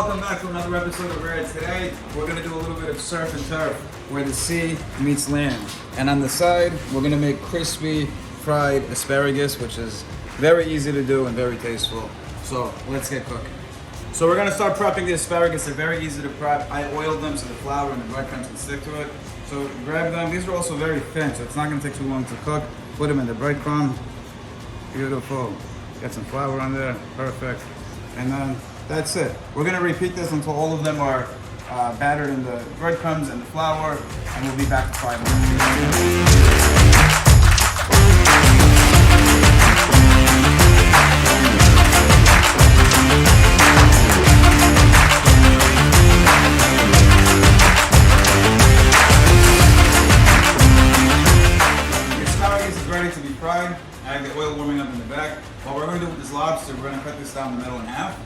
welcome back to another episode of RAR. Today, we're going to do a little bit of surf and turf, where the sea meets land. And on the side, we're going to make crispy fried asparagus, which is very easy to do and very tasteful. So, let's get cooking. So we're going to start prepping the asparagus. They're very easy to prep. I oiled them so the flour and the breadcrumbs can stick to it. So grab them. These are also very thin, so it's not going to take too long to cook. Put them in the breadcrumb. Beautiful. Get some flour on there. Perfect. And then that's it. We're going to repeat this until all of them are battered in the breadcrumbs and the flour, and we'll be back to 5 minutes. To be fried. I have the oil warming up in the back. What we're going to do with this lobster, we're going to cut this down the middle in half,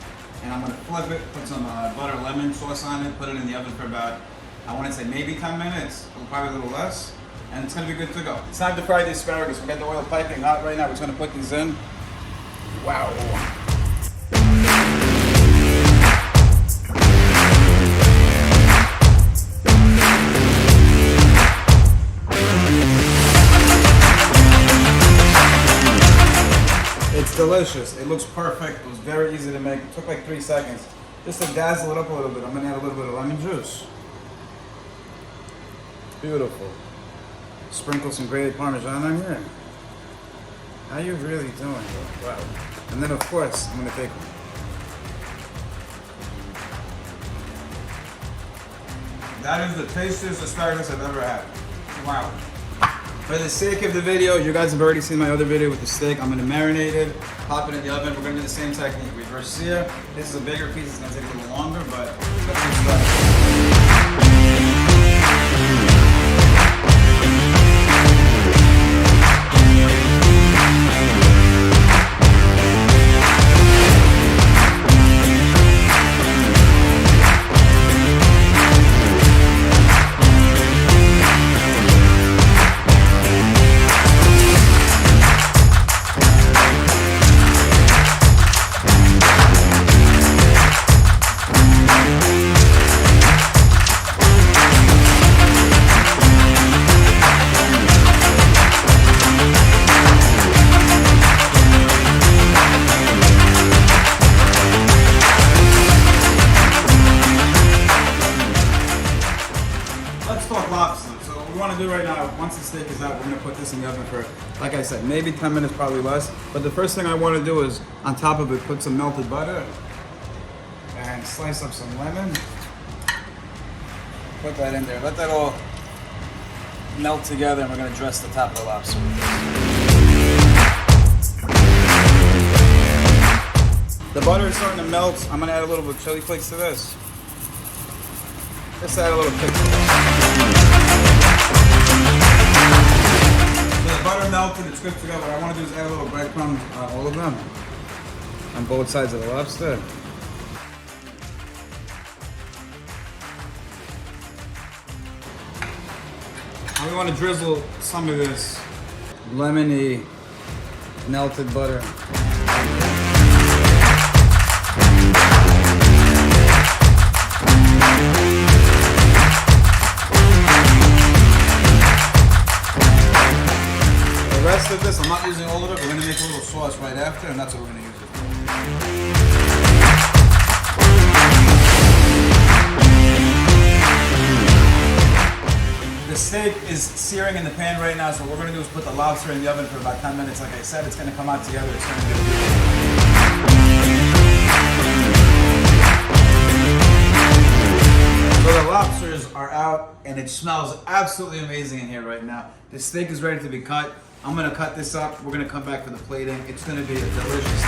and I'm going to flip it, put some butter lemon sauce on it, put it in the oven for about, I want to say maybe 10 minutes, probably a little less, and it's going to be good to go. It's time to fry the asparagus. We got the oil piping hot right now. We're just going to put these in. Wow. It's delicious. It looks perfect. It was very easy to make. It took like 3 seconds. Just to dazzle it up a little bit, I'm going to add a little bit of lemon juice. Beautiful. Sprinkle some grated Parmesan on here. How you really doing? Wow. And then of course, I'm going to take one. That is the tastiest asparagus I've ever had. Wow. For the sake of the video, you guys have already seen my other video with the steak. I'm going to marinate it, pop it in the oven. We're going to do the same technique. Reverse sear. This is a bigger piece. It's going to take a little longer, but let's get started. So what we want to do right now, once the steak is out, we're going to put this in the oven for, like I said, maybe 10 minutes, probably less. But the first thing I want to do is, on top of it, put some melted butter and slice up some lemon. Put that in there. Let that all melt together, and we're going to dress the top of the lobster with this. The butter is starting to melt. I'm going to add a little bit of chili flakes to this. Just add a little kick to this. So the butter melted, it's good to go. What I want to do is add a little breadcrumb on all of them, on both sides of the lobster. And we want to drizzle some of this lemony melted butter. The rest of this, I'm not using all of it. We're going to make a little sauce right after, and that's what we're going to use it for. The steak is searing in the pan right now, so what we're going to do is put the lobster in the oven for about 10 minutes. Like I said, it's going to come out together. It's going to be So the lobsters are out, and it smells absolutely amazing in here right now. The steak is ready to be cut. I'm going to cut this up. We're going to come back for the plating. It's going to be a delicious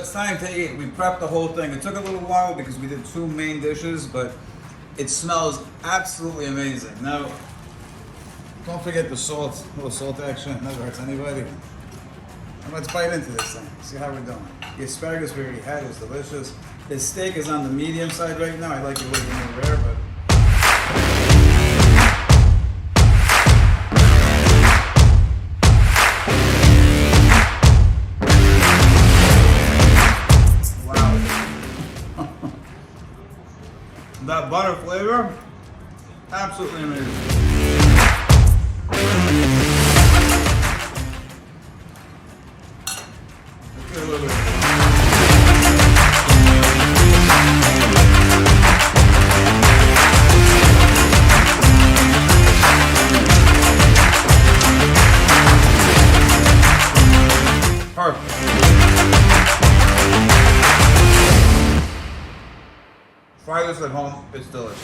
it's time to eat. We prepped the whole thing. It took a little while because we did 2 main dishes, but it smells absolutely amazing. Now, don't forget the salt. A little salt action, never hurts anybody. And let's bite into this thing. See how we're doing. The asparagus we already had is delicious. The steak is on the medium side right now. I like it a little more rare, but that butter flavor, absolutely amazing. Let's get a little bit. Perfect. Try this at home, it's delicious.